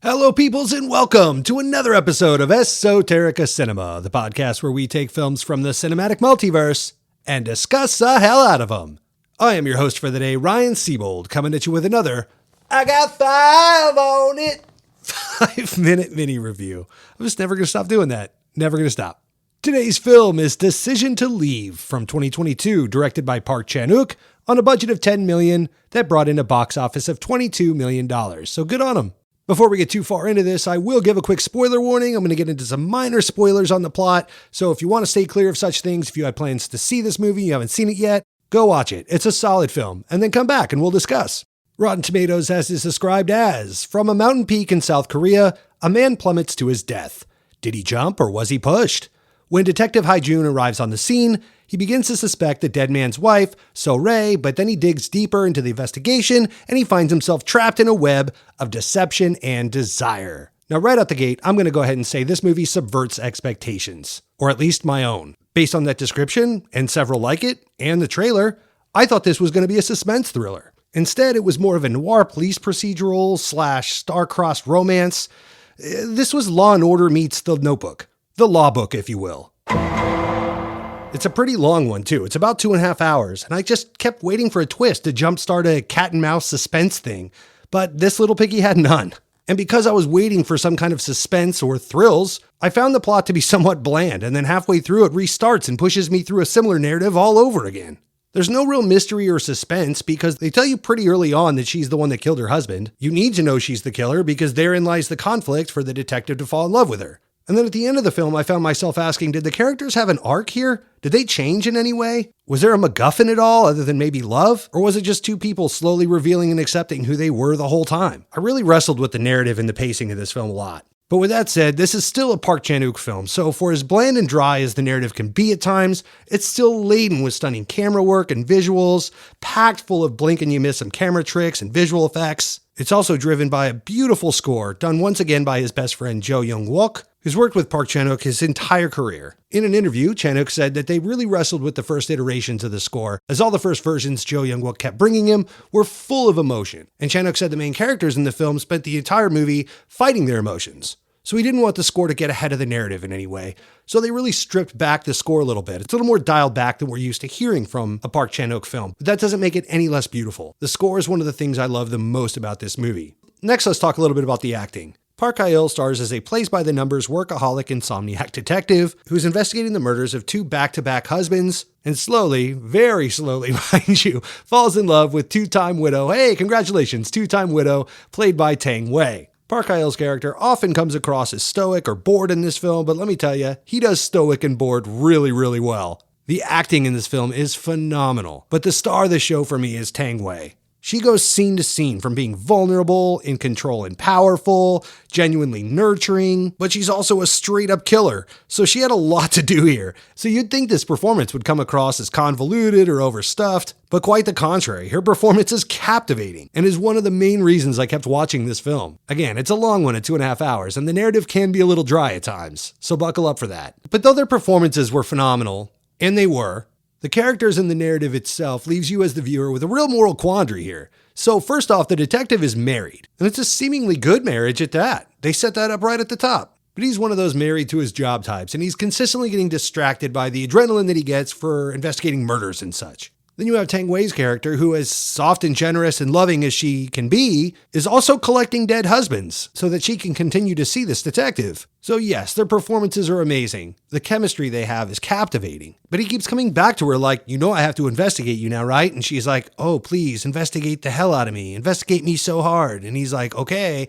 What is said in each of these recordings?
Hello, peoples, and welcome to another episode of Esoterica Cinema, the podcast where we take films from the cinematic multiverse and discuss the hell out of them. I am your host for the day, Ryan Siebold, coming at you with another I Got Five on It 5-minute mini review. I'm just never going to stop doing that. Never going to stop. Today's film is Decision to Leave from 2022, directed by Park-Chan-Wook on a budget of $10 million that brought in a box office of $22 million. So good on him. Before we get too far into this, I will give a quick spoiler warning. I'm going to get into some minor spoilers on the plot, so if you want to stay clear of such things, if you had plans to see this movie, you haven't seen it yet, go watch it. It's a solid film, and then come back and we'll discuss. Rotten Tomatoes has this described as, from a mountain peak in South Korea, a man plummets to his death. Did he jump or was he pushed? When Detective Hae-jun arrives on the scene, he begins to suspect the dead man's wife, So-rae, but then he digs deeper into the investigation and he finds himself trapped in a web of deception and desire. Now, right out the gate, I'm going to go ahead and say this movie subverts expectations, or at least my own. Based on that description, and several like it, and the trailer, I thought this was going to be a suspense thriller. Instead, it was more of a noir police procedural / star-crossed romance. This was Law & Order meets The Notebook. The law book, if you will. It's a pretty long one, too. It's about 2.5 hours, and I just kept waiting for a twist to jumpstart a cat and mouse suspense thing, but this little piggy had none. And because I was waiting for some kind of suspense or thrills, I found the plot to be somewhat bland, and then halfway through it restarts and pushes me through a similar narrative all over again. There's no real mystery or suspense because they tell you pretty early on that she's the one that killed her husband. You need to know she's the killer because therein lies the conflict for the detective to fall in love with her. And then at the end of the film, I found myself asking, did the characters have an arc here? Did they change in any way? Was there a MacGuffin at all other than maybe love? Or was it just two people slowly revealing and accepting who they were the whole time? I really wrestled with the narrative and the pacing of this film a lot. But with that said, this is still a Park-Chan-Wook film, so for as bland and dry as the narrative can be at times, it's still laden with stunning camera work and visuals, packed full of blink and you miss some camera tricks and visual effects. It's also driven by a beautiful score, done once again by his best friend Jo Young-wook, who's worked with Park-Chan-Wook his entire career. In an interview, Chan-Wook said that they really wrestled with the first iterations of the score, as all the first versions Jo Young-wook kept bringing him were full of emotion. And Chan-Wook said the main characters in the film spent the entire movie fighting their emotions. So he didn't want the score to get ahead of the narrative in any way. So they really stripped back the score a little bit. It's a little more dialed back than we're used to hearing from a Park-Chan-Wook film. But that doesn't make it any less beautiful. The score is one of the things I love the most about this movie. Next, let's talk a little bit about the acting. Park Hae-il stars as a plays-by-the-numbers workaholic insomniac detective who's investigating the murders of two back-to-back husbands and slowly, very slowly, mind you, falls in love with two-time widow, hey, congratulations, two-time widow, played by Tang Wei. Park Hae-il's character often comes across as stoic or bored in this film, but let me tell you, he does stoic and bored really, really well. The acting in this film is phenomenal, but the star of the show for me is Tang Wei. She goes scene to scene from being vulnerable, in control and powerful, genuinely nurturing, but she's also a straight up killer. So she had a lot to do here. So you'd think this performance would come across as convoluted or overstuffed, but quite the contrary. Her performance is captivating and is one of the main reasons I kept watching this film. Again, it's a long one at 2.5 hours and the narrative can be a little dry at times, so buckle up for that. But though their performances were phenomenal, and they were, the characters in the narrative itself leaves you as the viewer with a real moral quandary here. So first off, the detective is married, and it's a seemingly good marriage at that. They set that up right at the top. But he's one of those married to his job types, and he's consistently getting distracted by the adrenaline that he gets for investigating murders and such. Then you have Tang Wei's character, who, as soft and generous and loving as she can be, is also collecting dead husbands so that she can continue to see this detective. So yes, their performances are amazing. The chemistry they have is captivating. But he keeps coming back to her like, you know I have to investigate you now, right? And she's like, oh, please, investigate the hell out of me. Investigate me so hard. And he's like, okay.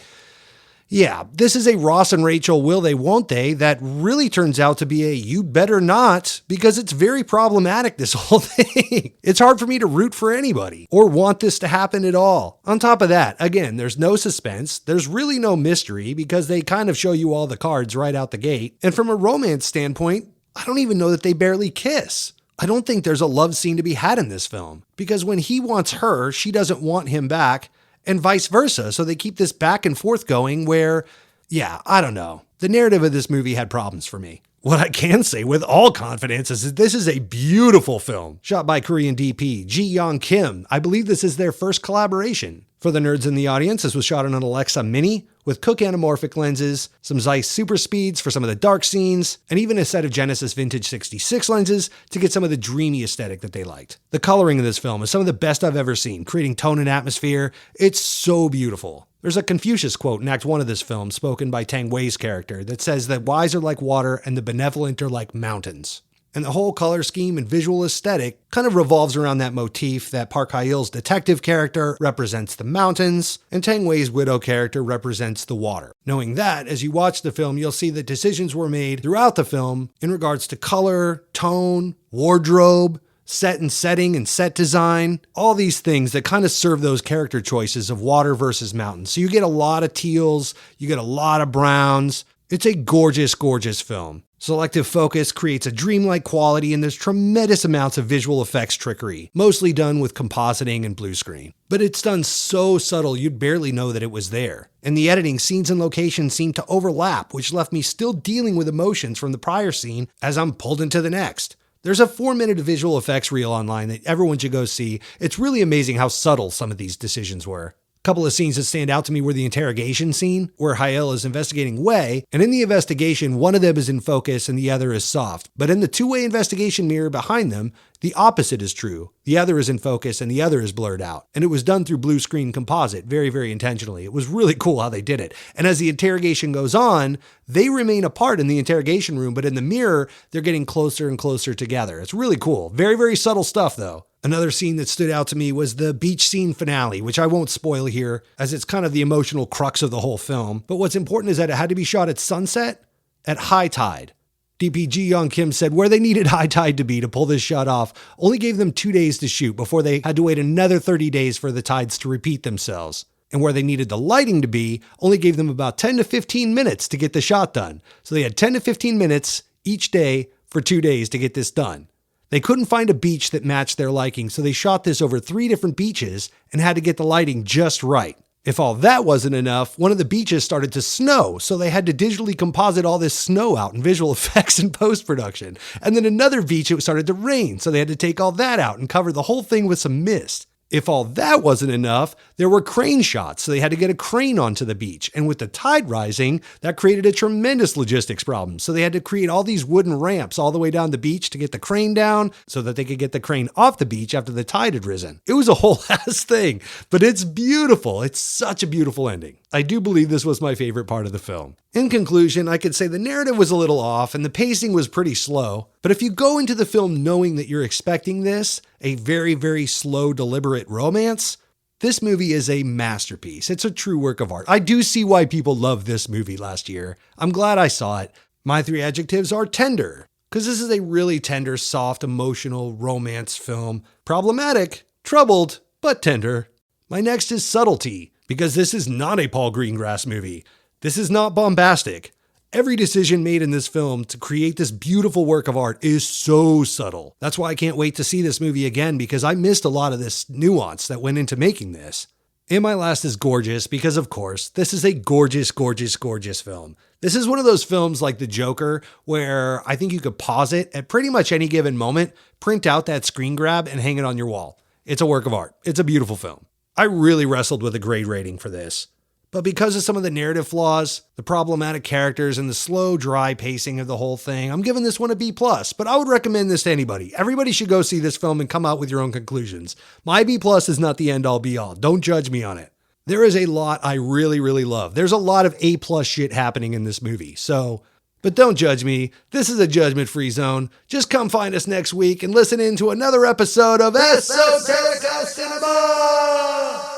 Yeah, this is a Ross and Rachel will they, won't they that really turns out to be a you better not, because it's very problematic, this whole thing. It's hard for me to root for anybody or want this to happen at all. On top of that, again, there's no suspense. There's really no mystery because they kind of show you all the cards right out the gate. And from a romance standpoint, I don't even know that they barely kiss. I don't think there's a love scene to be had in this film because when he wants her, she doesn't want him back. And vice versa. So they keep this back and forth going where, yeah, I don't know. The narrative of this movie had problems for me. What I can say with all confidence is that this is a beautiful film shot by Korean DP Ji Young Kim. I believe this is their first collaboration. For the nerds in the audience, this was shot on an Alexa Mini, with Cooke anamorphic lenses, some Zeiss super speeds for some of the dark scenes, and even a set of Genesis Vintage 66 lenses to get some of the dreamy aesthetic that they liked. The coloring in this film is some of the best I've ever seen, creating tone and atmosphere. It's so beautiful. There's a Confucius quote in Act 1 of this film spoken by Tang Wei's character that says that wise are like water and the benevolent are like mountains. And the whole color scheme and visual aesthetic kind of revolves around that motif that Park Hae-il's detective character represents the mountains and Tang Wei's widow character represents the water. Knowing that, as you watch the film, you'll see that decisions were made throughout the film in regards to color, tone, wardrobe, set and setting and set design, all these things that kind of serve those character choices of water versus mountain. So you get a lot of teals, you get a lot of browns. It's a gorgeous, gorgeous film. Selective focus creates a dreamlike quality and there's tremendous amounts of visual effects trickery, mostly done with compositing and blue screen. But it's done so subtle you'd barely know that it was there. And the editing, scenes and locations seem to overlap, which left me still dealing with emotions from the prior scene as I'm pulled into the next. There's a 4-minute visual effects reel online that everyone should go see. It's really amazing how subtle some of these decisions were. A couple of scenes that stand out to me were the interrogation scene, where Hae-il is investigating Wei, and in the investigation, one of them is in focus and the other is soft. But in the two-way investigation mirror behind them, the opposite is true. The other is in focus and the other is blurred out. And it was done through blue screen composite, very, very intentionally. It was really cool how they did it. And as the interrogation goes on, they remain apart in the interrogation room, but in the mirror, they're getting closer and closer together. It's really cool. Very, very subtle stuff, though. Another scene that stood out to me was the beach scene finale, which I won't spoil here, as it's kind of the emotional crux of the whole film. But what's important is that it had to be shot at sunset, at high tide. DP Ji Young Kim said where they needed high tide to be to pull this shot off only gave them 2 days to shoot before they had to wait another 30 days for the tides to repeat themselves. And where they needed the lighting to be only gave them about 10 to 15 minutes to get the shot done. So they had 10 to 15 minutes each day for 2 days to get this done. They couldn't find a beach that matched their liking, so they shot this over 3 different beaches and had to get the lighting just right. If all that wasn't enough, one of the beaches started to snow, so they had to digitally composite all this snow out in visual effects and post-production. And then another beach, it started to rain, so they had to take all that out and cover the whole thing with some mist. If all that wasn't enough, there were crane shots, so they had to get a crane onto the beach. And with the tide rising, that created a tremendous logistics problem. So they had to create all these wooden ramps all the way down the beach to get the crane down so that they could get the crane off the beach after the tide had risen. It was a whole ass thing, but it's beautiful. It's such a beautiful ending. I do believe this was my favorite part of the film. In conclusion, I could say the narrative was a little off and the pacing was pretty slow, but if you go into the film knowing that you're expecting this, a very, very slow, deliberate romance, this movie is a masterpiece. It's a true work of art. I do see why people loved this movie last year. I'm glad I saw it. My 3 adjectives are tender, because this is a really tender, soft, emotional romance film. Problematic, troubled, but tender. My next is subtlety, because this is not a Paul Greengrass movie. This is not bombastic. Every decision made in this film to create this beautiful work of art is so subtle. That's why I can't wait to see this movie again, because I missed a lot of this nuance that went into making this. And my last is gorgeous, because of course, this is a gorgeous, gorgeous, gorgeous film. This is one of those films like The Joker, where I think you could pause it at pretty much any given moment, print out that screen grab and hang it on your wall. It's a work of art. It's a beautiful film. I really wrestled with a grade rating for this. But because of some of the narrative flaws, the problematic characters, and the slow, dry pacing of the whole thing, I'm giving this one a B+, but I would recommend this to anybody. Everybody should go see this film and come out with your own conclusions. My B+ is not the end-all be-all. Don't judge me on it. There is a lot I really, really love. There's a lot of A+ shit happening in this movie, but don't judge me. This is a judgment-free zone. Just come find us next week and listen in to another episode of Esoterica Cinema!